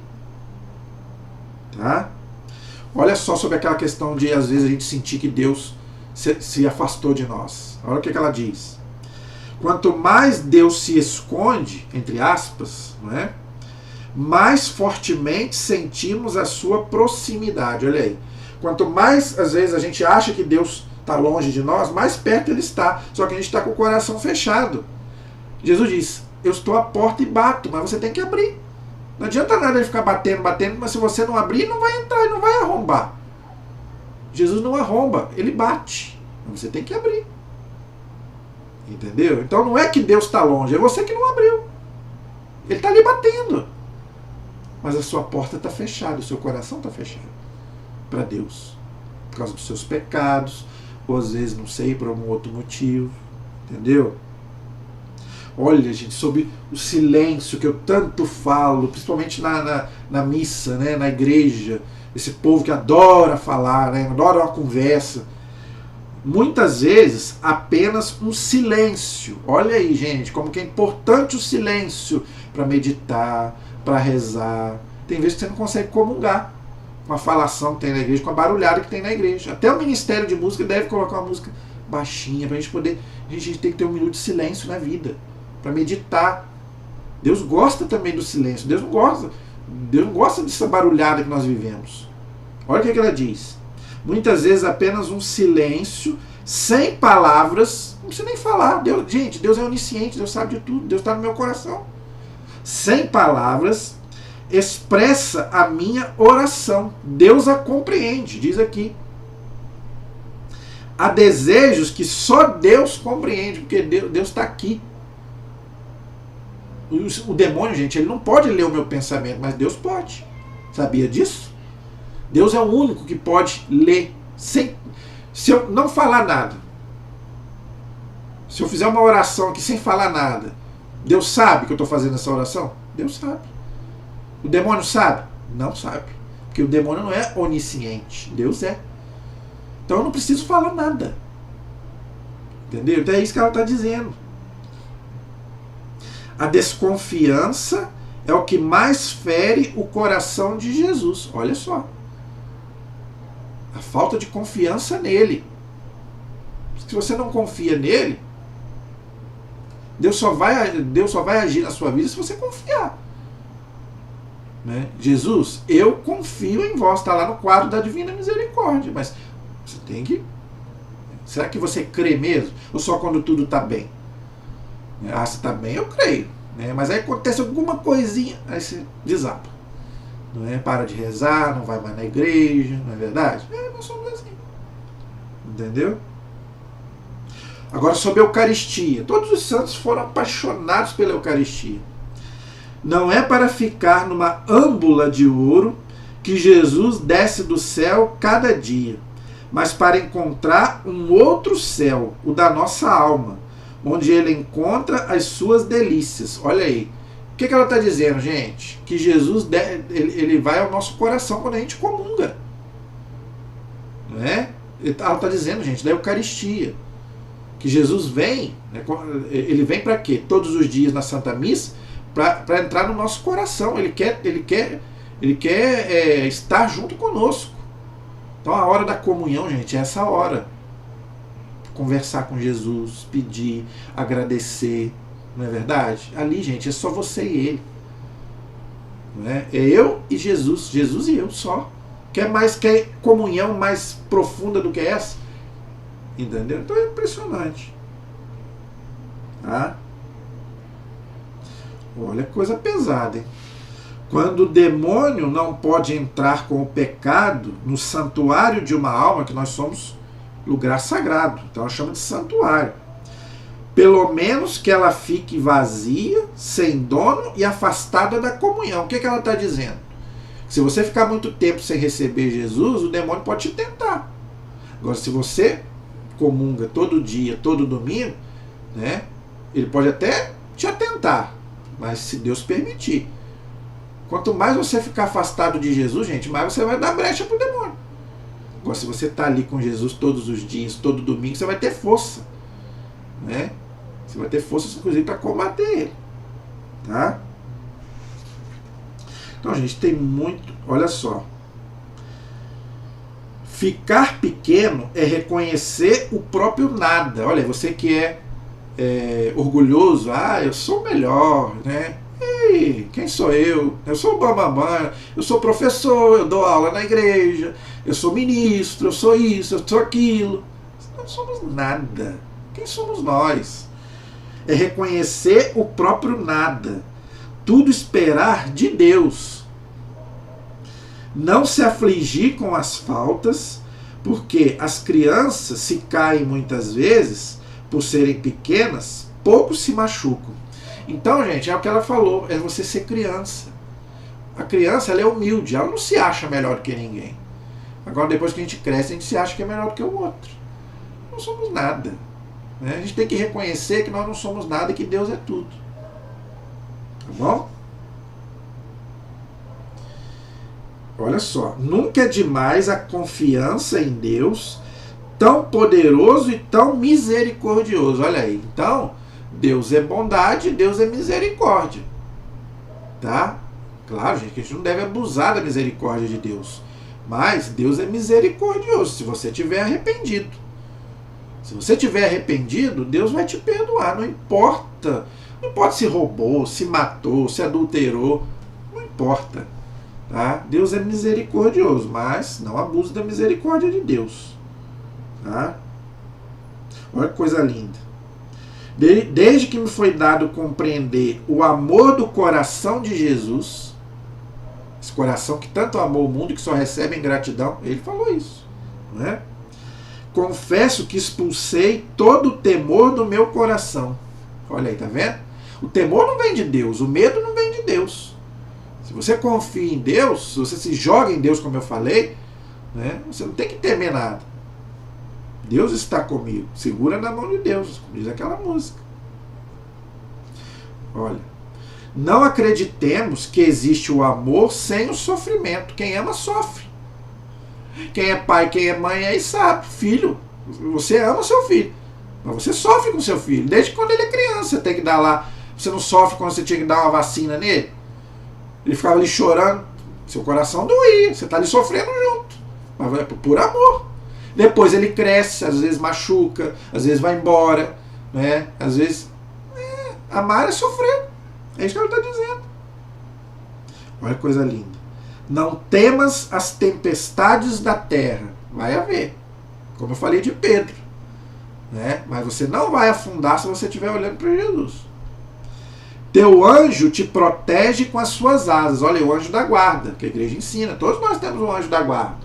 Tá? Olha só sobre aquela questão de, às vezes, a gente sentir que Deus se afastou de nós. Olha o que ela diz. Quanto mais Deus se esconde, entre aspas, não é? Mais fortemente sentimos a sua proximidade. Olha aí. Quanto mais, às vezes, a gente acha que Deus está longe de nós, mais perto Ele está. Só que a gente está com o coração fechado. Jesus diz, eu estou à porta e bato, mas você tem que abrir. Não adianta nada ele ficar batendo, mas se você não abrir, não vai entrar, ele não vai arrombar. Jesus não arromba, ele bate. Mas você tem que abrir. Entendeu? Então não é que Deus está longe, é você que não abriu. Ele está ali batendo. Mas a sua porta está fechada, o seu coração está fechado para Deus. Por causa dos seus pecados, ou às vezes, não sei, por algum outro motivo. Entendeu? Olha, gente, sobre o silêncio que eu tanto falo, principalmente na missa, né, na igreja, esse povo que adora falar, né, adora uma conversa. Muitas vezes, apenas um silêncio. Olha aí, gente, como que é importante o silêncio para meditar, para rezar. Tem vezes que você não consegue comungar com a falação que tem na igreja, com a barulhada que tem na igreja. Até o Ministério de Música deve colocar uma música baixinha, para a gente poder... A gente tem que ter um minuto de silêncio na vida, para meditar. Deus gosta também do silêncio. Deus não gosta dessa barulhada que nós vivemos. Olha o que ela diz. Muitas vezes apenas um silêncio, sem palavras, não precisa nem falar. Gente, Deus é onisciente, Deus sabe de tudo, Deus está no meu coração. Sem palavras, expressa a minha oração. Deus a compreende, diz aqui. Há desejos que só Deus compreende, porque Deus está aqui. O demônio, gente, ele não pode ler o meu pensamento, mas Deus pode. Sabia disso? Deus é o único que pode ler se eu não falar nada. Se eu fizer uma oração aqui sem falar nada, Deus sabe que eu estou fazendo essa oração? Deus sabe. O demônio sabe? Não sabe. Porque o demônio não é onisciente. Deus é. Então eu não preciso falar nada. Entendeu? Então é isso que ela está dizendo. A desconfiança é o que mais fere o coração de Jesus. Olha só. A falta de confiança nele. Se você não confia nele, Deus só vai agir na sua vida se você confiar. Né? Jesus, eu confio em vós. Está lá no quadro da Divina Misericórdia. Mas você tem que... Será que você crê mesmo? Ou só quando tudo está bem? Ah, se está bem, eu creio. Né? Mas aí acontece alguma coisinha, aí você desaba. Não é? Para de rezar, não vai mais na igreja, não é verdade? Nós somos assim. Entendeu? Agora, sobre a Eucaristia. Todos os santos foram apaixonados pela Eucaristia. Não é para ficar numa âmbula de ouro que Jesus desce do céu cada dia, mas para encontrar um outro céu, o da nossa alma, onde ele encontra as suas delícias. Olha aí. O que ela está dizendo, gente? Que Jesus ele vai ao nosso coração quando a gente comunga. Não é? Ela está dizendo, gente, da Eucaristia. Que Jesus vem, né, ele vem para quê? Todos os dias na Santa Missa, para entrar no nosso coração. Ele quer estar junto conosco. Então a hora da comunhão, gente, é essa hora. Conversar com Jesus, pedir, agradecer, não é verdade? Ali, gente, é só você e ele. Não é? É eu e Jesus, Jesus e eu só. Quer comunhão mais profunda do que essa? Entendeu? Então é impressionante. Tá? Olha, coisa pesada, hein? Quando o demônio não pode entrar com o pecado no santuário de uma alma, que nós somos lugar sagrado, então ela chama de santuário. Pelo menos que ela fique vazia, sem dono e afastada da comunhão. O que ela está dizendo? Se você ficar muito tempo sem receber Jesus, o demônio pode te tentar. Agora, se você comunga todo dia, todo domingo, né, ele pode até te atentar, mas se Deus permitir. Quanto mais você ficar afastado de Jesus, gente, mais você vai dar brecha para o demônio. Agora, se você está ali com Jesus todos os dias, todo domingo, você vai ter força. Né? Você vai ter força, inclusive, para combater ele. Tá? Então, gente, tem muito... Olha só. Ficar pequeno é reconhecer o próprio nada. Olha, você que é orgulhoso. Eu sou o melhor, né? Ei, quem sou eu? Eu sou o bambambam, eu sou professor, eu dou aula na igreja, eu sou ministro, eu sou isso, eu sou aquilo. Não somos nada. Quem somos nós? É reconhecer o próprio nada. Tudo esperar de Deus. Não se afligir com as faltas, porque as crianças, se caem muitas vezes, por serem pequenas, pouco se machucam. Então, gente, é o que ela falou, é você ser criança. A criança, ela é humilde, ela não se acha melhor do que ninguém. Agora, depois que a gente cresce, a gente se acha que é melhor do que o outro. Não somos nada. Né? A gente tem que reconhecer que nós não somos nada e que Deus é tudo. Tá bom? Olha só, nunca é demais a confiança em Deus, tão poderoso e tão misericordioso. Olha aí, então... Deus é bondade, Deus é misericórdia. Tá? Claro, gente, que a gente não deve abusar da misericórdia de Deus. Mas Deus é misericordioso, se você estiver arrependido. Se você estiver arrependido, Deus vai te perdoar. Não importa. Não importa se roubou, se matou, se adulterou. Não importa. Tá? Deus é misericordioso, mas não abuse da misericórdia de Deus. Tá? Olha que coisa linda. Desde que me foi dado compreender o amor do coração de Jesus, esse coração que tanto amou o mundo e que só recebe em gratidão, ele falou isso, né? confesso que expulsei todo o temor do meu coração. Olha aí, tá vendo? O temor não vem de Deus, o medo não vem de Deus. Se você confia em Deus, se você se joga em Deus, como eu falei, né, você não tem que temer nada. Deus está comigo. Segura na mão de Deus, como diz aquela música. Olha, não acreditemos que existe o amor sem o sofrimento. Quem ama, sofre. Quem é pai, quem é mãe, aí sabe. Filho, você ama seu filho, mas você sofre com seu filho. Desde quando ele é criança, você tem que dar lá. Você não sofre quando você tinha que dar uma vacina nele? Ele ficava ali chorando, seu coração doía, você está ali sofrendo junto, mas é por amor. Depois ele cresce, às vezes machuca, às vezes vai embora, né? Às vezes amar é sofrer. É isso que ela está dizendo. Olha que coisa linda. Não temas as tempestades da terra. Vai haver, como eu falei de Pedro, né? Mas você não vai afundar se você estiver olhando para Jesus. Teu anjo te protege com as suas asas. Olha, o anjo da guarda, que a igreja ensina. Todos nós temos um anjo da guarda.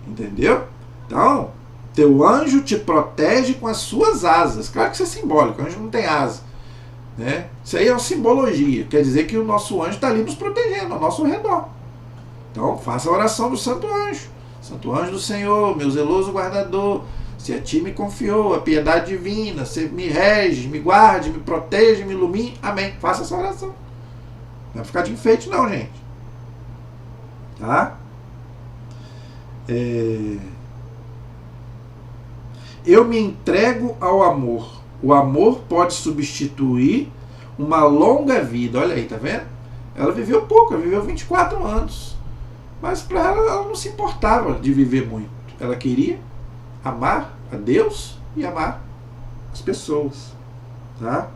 Entendeu? Então, teu anjo te protege com as suas asas. Claro que isso é simbólico, o anjo não tem asa, né? Isso aí é uma simbologia. Quer dizer que o nosso anjo está ali nos protegendo, ao nosso redor. Então, faça a oração do santo anjo. Santo anjo do Senhor, meu zeloso guardador, se a ti me confiou a piedade divina, você me rege, me guarde, me protege, me ilumine. Amém. Faça essa oração. Não vai ficar de enfeite não, gente. Tá? Eu me entrego ao amor. O amor pode substituir uma longa vida. Olha aí, tá vendo? Ela viveu pouco, ela viveu 24 anos. Mas para ela não se importava de viver muito. Ela queria amar a Deus e amar as pessoas. Tá?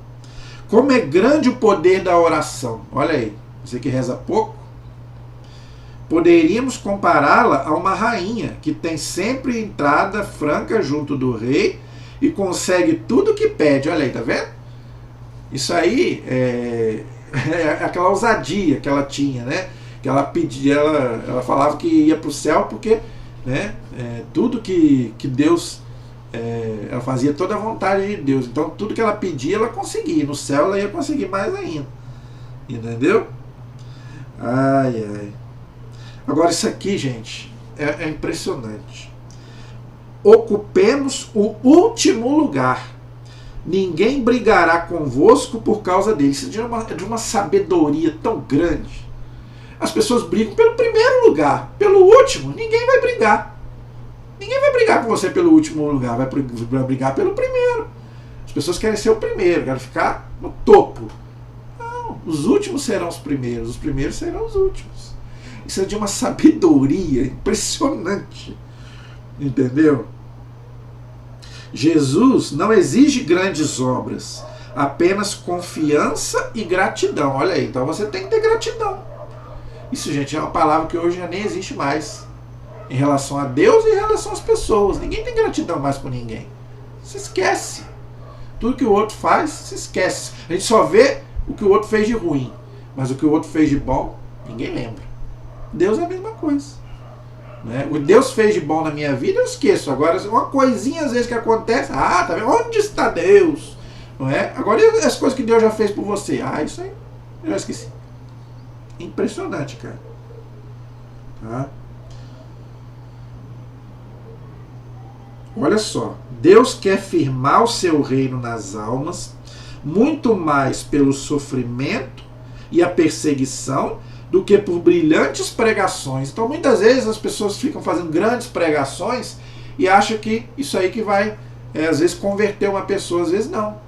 Como é grande o poder da oração. Olha aí, você que reza pouco. Poderíamos compará-la a uma rainha que tem sempre entrada franca junto do rei e consegue tudo que pede. Olha aí, tá vendo? Isso aí é aquela ousadia que ela tinha, né? Que ela pedia, ela falava que ia para o céu porque, né, tudo que Deus, ela fazia toda a vontade de Deus. Então tudo que ela pedia ela conseguia. No céu ela ia conseguir mais ainda. Entendeu? Ai, ai. Agora isso aqui, gente, é impressionante. Ocupemos o último lugar. Ninguém brigará convosco por causa dele. Isso é de uma sabedoria tão grande. As pessoas brigam pelo primeiro lugar. Pelo último, ninguém vai brigar. Ninguém vai brigar com você pelo último lugar. Vai brigar pelo primeiro. As pessoas querem ser o primeiro, querem ficar no topo. Não, os últimos serão os primeiros serão os últimos. Isso é de uma sabedoria impressionante. Entendeu? Jesus não exige grandes obras, apenas confiança e gratidão. Olha aí, então você tem que ter gratidão. Isso, gente, é uma palavra que hoje já nem existe mais. Em relação a Deus e em relação às pessoas. Ninguém tem gratidão mais por ninguém. Se esquece. Tudo que o outro faz, se esquece. A gente só vê o que o outro fez de ruim. Mas o que o outro fez de bom, ninguém lembra. Deus é a mesma coisa. Né? O Deus fez de bom na minha vida, eu esqueço. Agora, uma coisinha às vezes que acontece, tá vendo? Onde está Deus? Não é? Agora, e as coisas que Deus já fez por você? Isso aí, eu já esqueci. Impressionante, cara. Tá? Olha só. Deus quer firmar o seu reino nas almas, muito mais pelo sofrimento e a perseguição do que por brilhantes pregações. Então muitas vezes as pessoas ficam fazendo grandes pregações e acham que isso aí que vai, às vezes, converter uma pessoa, às vezes não.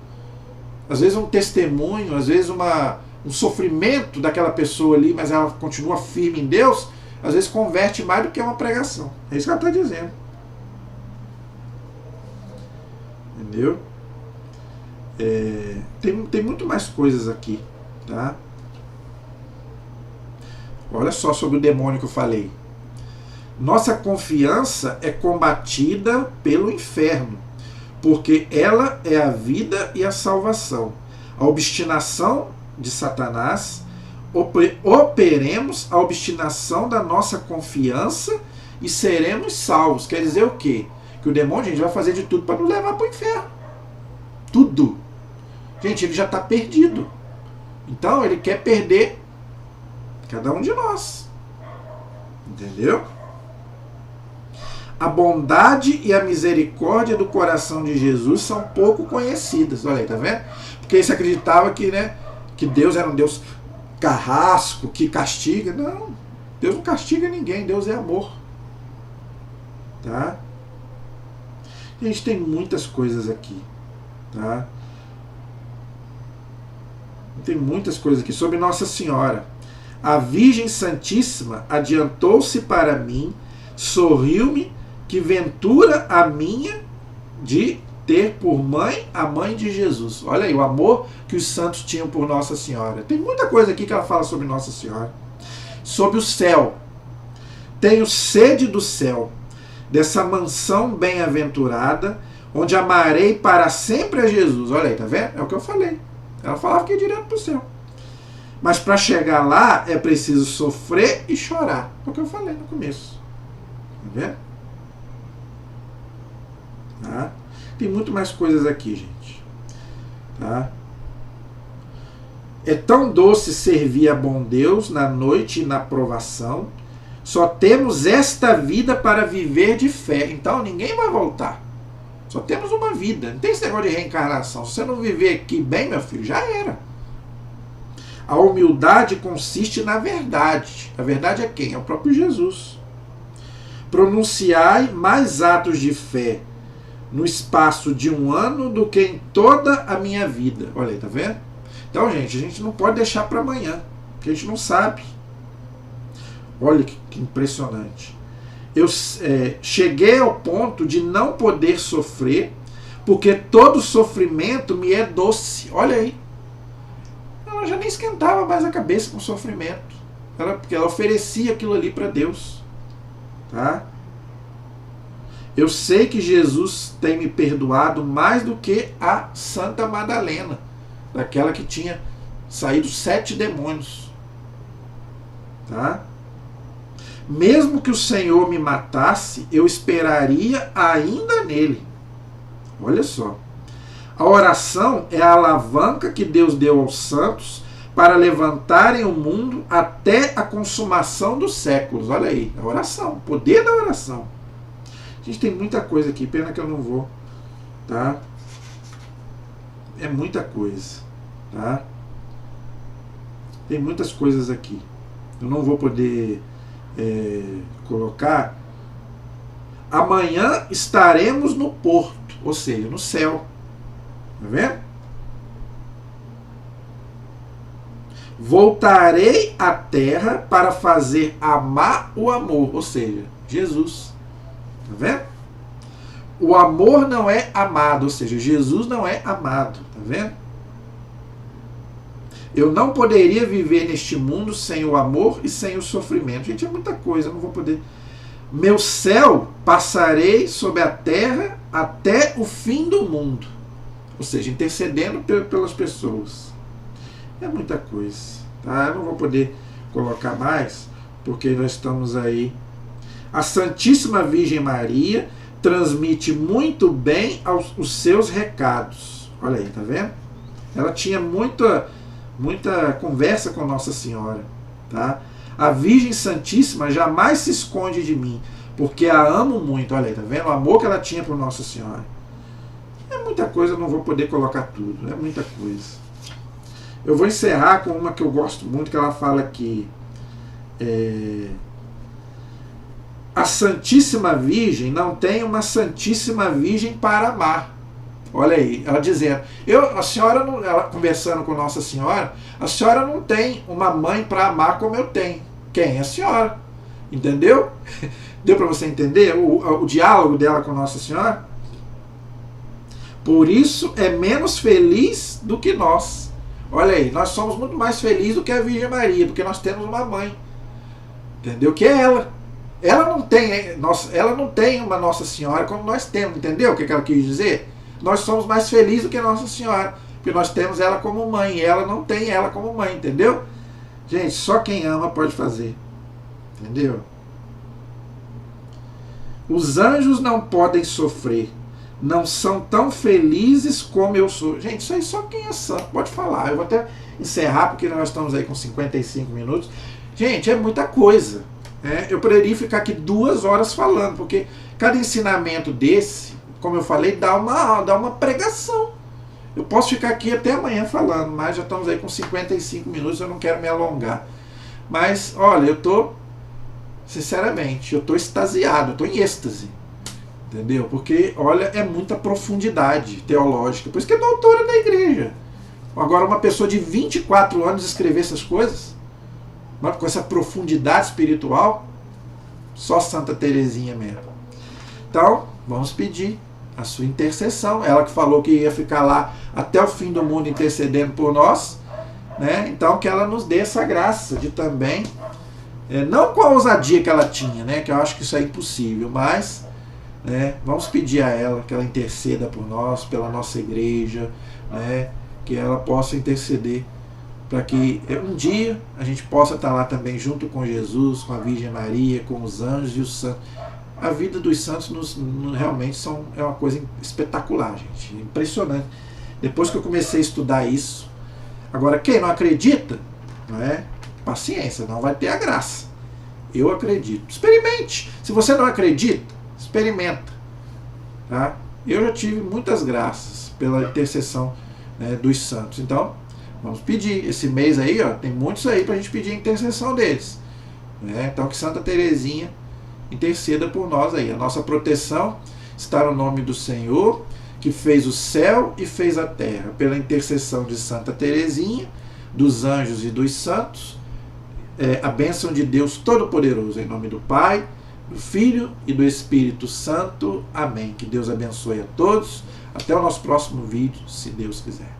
Às vezes um testemunho, às vezes um sofrimento daquela pessoa ali, mas ela continua firme em Deus, às vezes converte mais do que uma pregação. É isso que ela está dizendo. Entendeu? Tem muito mais coisas aqui, tá? Olha só sobre o demônio que eu falei. Nossa confiança é combatida pelo inferno, porque ela é a vida e a salvação. A obstinação de Satanás, operemos a obstinação da nossa confiança e seremos salvos. Quer dizer o quê? Que o demônio, gente, vai fazer de tudo para nos levar para o inferno. Tudo. Gente, ele já está perdido. Então, ele quer perder cada um de nós. Entendeu? A bondade e a misericórdia do coração de Jesus são pouco conhecidas. Olha aí, tá vendo? Porque eles acreditavam que, né, que Deus era um Deus carrasco, que castiga. Não, Deus não castiga ninguém, Deus é amor. Tá? Gente, tem muitas coisas aqui. Tá? Tem muitas coisas aqui sobre Nossa Senhora. A Virgem Santíssima adiantou-se para mim, sorriu-me, que ventura a minha de ter por mãe a mãe de Jesus. Olha aí, o amor que os santos tinham por Nossa Senhora. Tem muita coisa aqui que ela fala sobre Nossa Senhora. Sobre o céu. Tenho sede do céu, dessa mansão bem-aventurada, onde amarei para sempre a Jesus. Olha aí, tá vendo? É o que eu falei. Ela falava que ia direto para o céu. Mas para chegar lá é preciso sofrer e chorar. É o que eu falei no começo. Tá vendo? Tá? Tem muito mais coisas aqui, gente. Tá? É tão doce servir a bom Deus na noite e na provação. Só temos esta vida para viver de fé. Então ninguém vai voltar. Só temos uma vida. Não tem esse negócio de reencarnação. Se você não viver aqui bem, meu filho, já era. A humildade consiste na verdade. A verdade é quem? É o próprio Jesus. Pronunciai mais atos de fé no espaço de 1 ano do que em toda a minha vida. Olha aí, tá vendo? Então, gente, a gente não pode deixar para amanhã, porque a gente não sabe. Olha que impressionante. Eu cheguei ao ponto de não poder sofrer, porque todo sofrimento me é doce. Olha aí. Ela já nem esquentava mais a cabeça com o sofrimento. Porque ela oferecia aquilo ali para Deus. Tá? Eu sei que Jesus tem me perdoado mais do que a Santa Madalena, daquela que tinha saído 7 demônios. Tá? Mesmo que o Senhor me matasse, eu esperaria ainda nele. Olha só. A oração é a alavanca que Deus deu aos santos para levantarem o mundo até a consumação dos séculos. Olha aí, a oração, o poder da oração. A gente tem muita coisa aqui, pena que eu não vou, tá? É muita coisa, tá? Tem muitas coisas aqui. Eu não vou poder colocar. Amanhã estaremos no porto, ou seja, no céu. Tá vendo? Voltarei à terra para fazer amar o amor, ou seja, Jesus. Tá vendo? O amor não é amado, ou seja, Jesus não é amado. Tá vendo? Eu não poderia viver neste mundo sem o amor e sem o sofrimento. Gente, é muita coisa, eu não vou poder. Meu céu passarei sobre a terra até o fim do mundo. Ou seja, intercedendo pelas pessoas. É muita coisa. Tá? Eu não vou poder colocar mais, porque nós estamos aí. A Santíssima Virgem Maria transmite muito bem os seus recados. Olha aí, tá vendo? Ela tinha muita conversa com Nossa Senhora. Tá? A Virgem Santíssima jamais se esconde de mim, porque a amo muito. Olha aí, tá vendo? O amor que ela tinha por Nossa Senhora. É muita coisa, eu não vou poder colocar tudo. É muita coisa. Eu vou encerrar com uma que eu gosto muito, que ela fala que a Santíssima Virgem não tem uma Santíssima Virgem para amar. Olha aí, ela dizendo, a senhora, ela conversando com Nossa Senhora, a senhora não tem uma mãe para amar como eu tenho. Quem? A senhora. Entendeu? Deu para você entender o diálogo dela com Nossa Senhora? Por isso é menos feliz do que nós. Olha aí, nós somos muito mais felizes do que a Virgem Maria, porque nós temos uma mãe. Entendeu? Que é ela. Ela não tem uma Nossa Senhora como nós temos. Entendeu o que ela quis dizer? Nós somos mais felizes do que Nossa Senhora, porque nós temos ela como mãe, e ela não tem ela como mãe, entendeu? Gente, só quem ama pode fazer. Entendeu? Os anjos não podem sofrer. Não são tão felizes como eu sou. Gente, isso aí só quem é santo pode falar. Eu vou até encerrar, porque nós estamos aí com 55 minutos. Gente, é muita coisa. Eu poderia ficar aqui 2 horas falando, porque cada ensinamento desse, como eu falei, dá uma pregação. Eu posso ficar aqui até amanhã falando, mas já estamos aí com 55 minutos, eu não quero me alongar. Mas, olha, eu tô, sinceramente, eu tô extasiado, eu tô em êxtase. Entendeu? Porque, olha, é muita profundidade teológica. Por isso que é doutora da igreja. Agora, uma pessoa de 24 anos escrever essas coisas, com essa profundidade espiritual, só Santa Teresinha mesmo. Então, vamos pedir a sua intercessão. Ela que falou que ia ficar lá até o fim do mundo intercedendo por nós, né? Então, que ela nos dê essa graça de também, não com a ousadia que ela tinha, né? Que eu acho que isso é impossível, mas vamos pedir a ela que ela interceda por nós, pela nossa igreja, né? Que ela possa interceder para que um dia a gente possa estar lá também junto com Jesus, com a Virgem Maria, com os anjos e os santos. A vida dos santos realmente é uma coisa espetacular, gente, impressionante. Depois que eu comecei a estudar isso, agora quem não acredita, paciência, não vai ter a graça. Eu acredito. Experimente. Se você não acredita, experimenta. Tá? Eu já tive muitas graças pela intercessão, dos santos. Então, vamos pedir. Esse mês aí, ó, tem muitos aí para a gente pedir a intercessão deles. Então, que Santa Teresinha interceda por nós aí. A nossa proteção está no nome do Senhor, que fez o céu e fez a terra. Pela intercessão de Santa Teresinha, dos anjos e dos santos, a bênção de Deus Todo-Poderoso, em nome do Pai, do Filho e do Espírito Santo. Amém. Que Deus abençoe a todos. Até o nosso próximo vídeo, se Deus quiser.